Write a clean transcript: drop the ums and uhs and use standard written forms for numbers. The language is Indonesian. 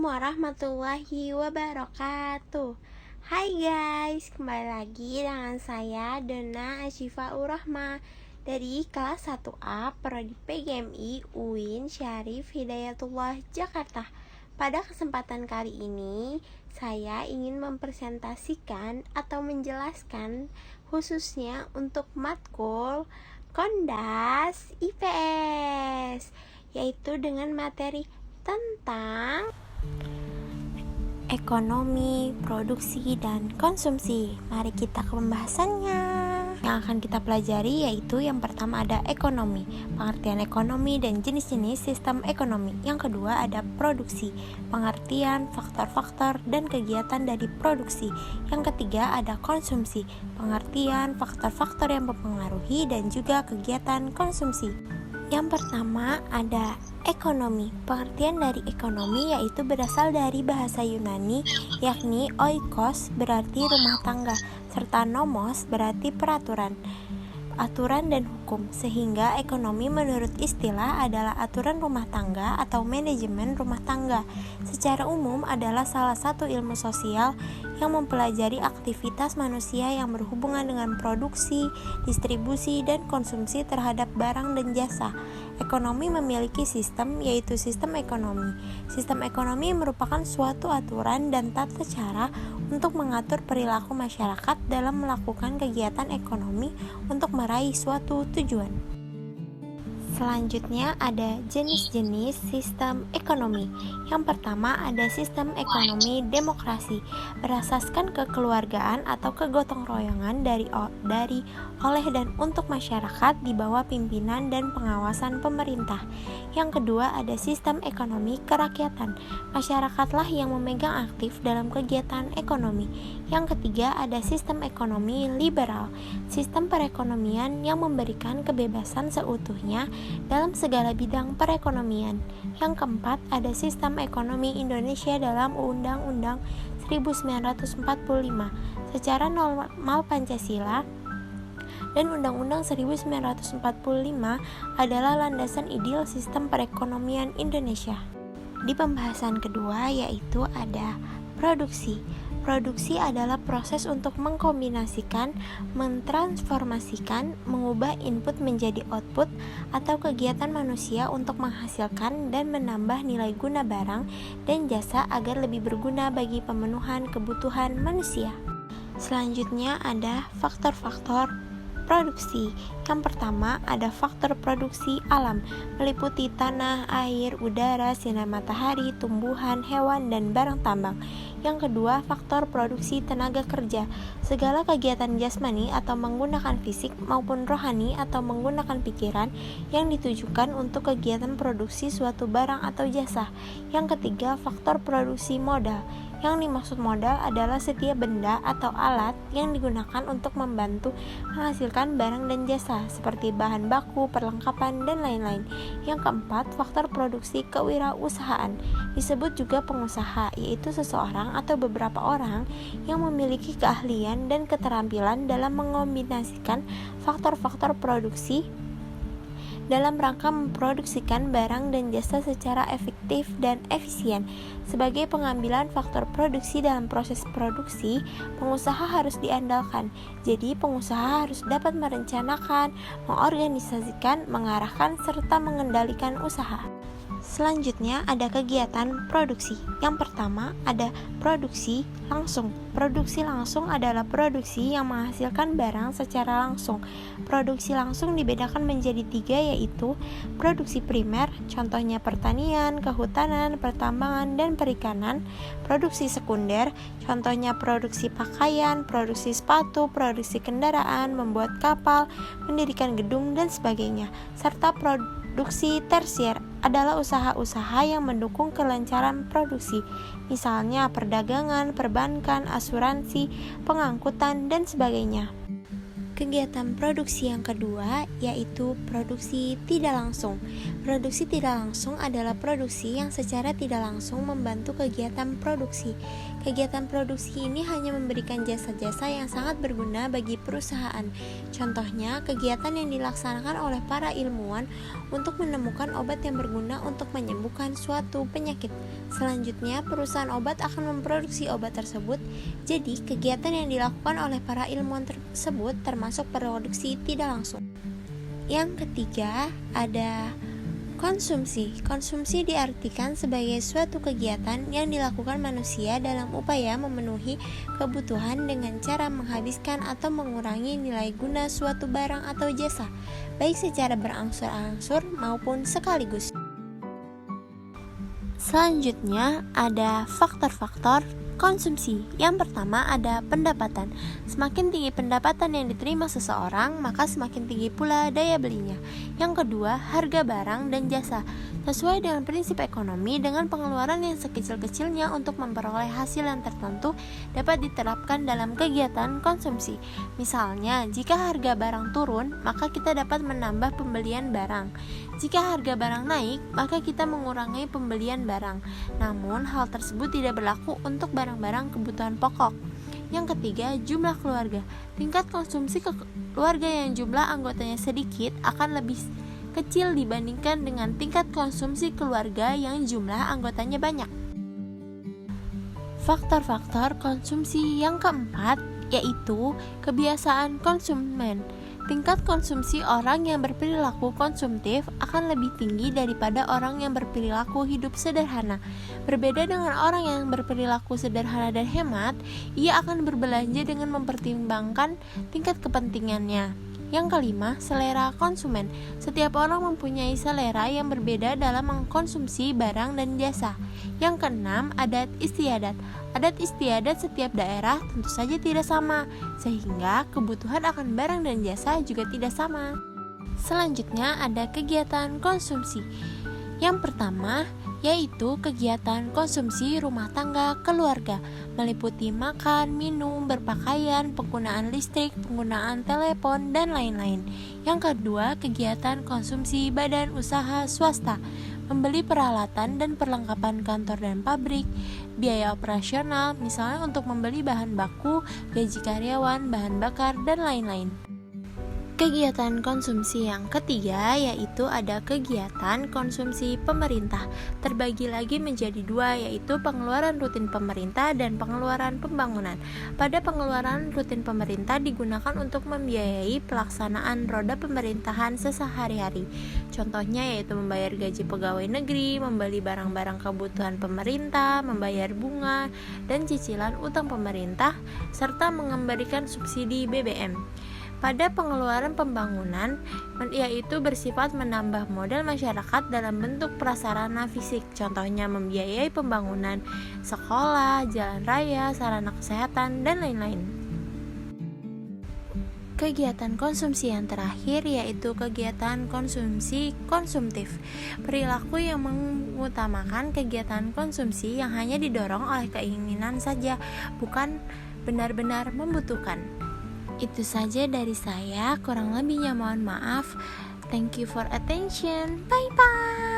warahmatullahi wabarakatuh. Hai guys, kembali lagi dengan saya Dona Asyifaur Rahma dari kelas 1A Prodi PGMI UIN Syarif Hidayatullah Jakarta. Pada kesempatan kali ini, saya ingin mempresentasikan atau menjelaskan khususnya untuk matkul Kondas IPS, yaitu dengan materi tentang ekonomi, produksi, dan konsumsi. Mari kita ke pembahasannya. Yang akan kita pelajari yaitu yang pertama ada ekonomi, pengertian ekonomi dan jenis-jenis sistem ekonomi. Yang kedua ada produksi, pengertian, faktor-faktor, dan kegiatan dari produksi. Yang ketiga ada konsumsi, pengertian, faktor-faktor yang mempengaruhi, dan juga kegiatan konsumsi. Yang pertama ada ekonomi. Pengertian dari ekonomi yaitu berasal dari bahasa Yunani, yakni oikos berarti rumah tangga, serta nomos berarti peraturan, aturan dan hukum, sehingga ekonomi menurut istilah adalah aturan rumah tangga atau manajemen rumah tangga. Secara umum adalah salah satu ilmu sosial yang mempelajari aktivitas manusia yang berhubungan dengan produksi, distribusi, dan konsumsi terhadap barang dan jasa. Ekonomi memiliki sistem, yaitu sistem ekonomi. Sistem ekonomi merupakan suatu aturan dan tata cara untuk mengatur perilaku masyarakat dalam melakukan kegiatan ekonomi untuk meraih suatu tujuan. Selanjutnya ada jenis-jenis sistem ekonomi. Yang pertama ada sistem ekonomi demokrasi, berasaskan kekeluargaan atau kegotong royongan dari oleh dan untuk masyarakat di bawah pimpinan dan pengawasan pemerintah. Yang kedua ada sistem ekonomi kerakyatan, masyarakatlah yang memegang aktif dalam kegiatan ekonomi. Yang ketiga ada sistem ekonomi liberal, sistem perekonomian yang memberikan kebebasan seutuhnya dalam segala bidang perekonomian. Yang keempat ada sistem ekonomi Indonesia dalam Undang-Undang 1945 secara normal Pancasila dan Undang-Undang 1945 adalah landasan ideal sistem perekonomian Indonesia. Di pembahasan kedua yaitu ada produksi. Produksi adalah proses untuk mengkombinasikan, mentransformasikan, mengubah input menjadi output atau kegiatan manusia untuk menghasilkan dan menambah nilai guna barang dan jasa agar lebih berguna bagi pemenuhan kebutuhan manusia. Selanjutnya ada faktor-faktor produksi. Yang pertama ada faktor produksi alam, meliputi tanah, air, udara, sinar matahari, tumbuhan, hewan, dan barang tambang. Yang kedua faktor produksi tenaga kerja, segala kegiatan jasmani atau menggunakan fisik maupun rohani atau menggunakan pikiran yang ditujukan untuk kegiatan produksi suatu barang atau jasa. Yang ketiga faktor produksi modal. Yang dimaksud modal adalah setiap benda atau alat yang digunakan untuk membantu menghasilkan barang dan jasa seperti bahan baku, perlengkapan, dan lain-lain. Yang keempat, faktor produksi kewirausahaan. Disebut juga pengusaha, yaitu seseorang atau beberapa orang yang memiliki keahlian dan keterampilan dalam mengombinasikan faktor-faktor produksi dalam rangka memproduksikan barang dan jasa secara efektif dan efisien. Sebagai pengambilan faktor produksi dalam proses produksi, pengusaha harus diandalkan. Jadi, pengusaha harus dapat merencanakan, mengorganisasikan, mengarahkan, serta mengendalikan usaha. Selanjutnya ada kegiatan produksi. Yang pertama ada produksi langsung. Produksi langsung adalah produksi yang menghasilkan barang secara langsung. Produksi langsung dibedakan menjadi 3 yaitu produksi primer, contohnya pertanian, kehutanan, pertambangan, dan perikanan. Produksi sekunder, contohnya produksi pakaian, produksi sepatu, produksi kendaraan, membuat kapal, mendirikan gedung, dan sebagainya. Serta produksi tersier adalah usaha-usaha yang mendukung kelancaran produksi, misalnya perdagangan, perbankan, asuransi, pengangkutan, dan sebagainya. Kegiatan produksi yang kedua yaitu produksi tidak langsung. Produksi tidak langsung adalah produksi yang secara tidak langsung membantu kegiatan produksi. Kegiatan produksi ini hanya memberikan jasa-jasa yang sangat berguna bagi perusahaan. Contohnya, kegiatan yang dilaksanakan oleh para ilmuwan untuk menemukan obat yang berguna untuk menyembuhkan suatu penyakit. Selanjutnya, perusahaan obat akan memproduksi obat tersebut. Jadi, kegiatan yang dilakukan oleh para ilmuwan tersebut termasuk produksi tidak langsung. Yang ketiga, ada konsumsi. Konsumsi diartikan sebagai suatu kegiatan yang dilakukan manusia dalam upaya memenuhi kebutuhan dengan cara menghabiskan atau mengurangi nilai guna suatu barang atau jasa, baik secara berangsur-angsur maupun sekaligus. Selanjutnya ada faktor-faktor konsumsi. Yang pertama ada pendapatan. Semakin tinggi pendapatan yang diterima seseorang, maka semakin tinggi pula daya belinya. Yang kedua, harga barang dan jasa. Sesuai dengan prinsip ekonomi, dengan pengeluaran yang sekecil-kecilnya untuk memperoleh hasil yang tertentu dapat diterapkan dalam kegiatan konsumsi. Misalnya, jika harga barang turun, maka kita dapat menambah pembelian barang. Jika harga barang naik, maka kita mengurangi pembelian barang. Namun, hal tersebut tidak berlaku untuk barang-barang kebutuhan pokok. Yang ketiga, jumlah keluarga. Tingkat konsumsi keluarga yang jumlah anggotanya sedikit akan lebih kecil dibandingkan dengan tingkat konsumsi keluarga yang jumlah anggotanya banyak. Faktor-faktor konsumsi yang keempat yaitu kebiasaan konsumen. Tingkat konsumsi orang yang berperilaku konsumtif akan lebih tinggi daripada orang yang berperilaku hidup sederhana. Berbeda dengan orang yang berperilaku sederhana dan hemat, ia akan berbelanja dengan mempertimbangkan tingkat kepentingannya. Yang kelima, selera konsumen. Setiap orang mempunyai selera yang berbeda dalam mengkonsumsi barang dan jasa. Yang keenam, adat istiadat. Adat istiadat setiap daerah tentu saja tidak sama, sehingga kebutuhan akan barang dan jasa juga tidak sama. Selanjutnya ada kegiatan konsumsi. Yang pertama, yaitu kegiatan konsumsi rumah tangga keluarga, meliputi makan, minum, berpakaian, penggunaan listrik, penggunaan telepon, dan lain-lain. Yang kedua, kegiatan konsumsi badan usaha swasta, membeli peralatan dan perlengkapan kantor dan pabrik, biaya operasional, misalnya untuk membeli bahan baku, gaji karyawan, bahan bakar, dan lain-lain. Kegiatan konsumsi yang ketiga yaitu ada kegiatan konsumsi pemerintah. Terbagi lagi menjadi dua, yaitu pengeluaran rutin pemerintah dan pengeluaran pembangunan. Pada pengeluaran rutin pemerintah digunakan untuk membiayai pelaksanaan roda pemerintahan sehari-hari. Contohnya yaitu membayar gaji pegawai negeri, membeli barang-barang kebutuhan pemerintah, membayar bunga dan cicilan utang pemerintah, serta memberikan subsidi BBM. Pada pengeluaran pembangunan, yaitu bersifat menambah modal masyarakat dalam bentuk prasarana fisik, contohnya membiayai pembangunan sekolah, jalan raya, sarana kesehatan, dan lain-lain. Kegiatan konsumsi yang terakhir yaitu kegiatan konsumsi konsumtif. Perilaku yang mengutamakan kegiatan konsumsi yang hanya didorong oleh keinginan saja, bukan benar-benar membutuhkan. Itu saja dari saya, kurang lebihnya mohon maaf. Thank you for attention. Bye bye.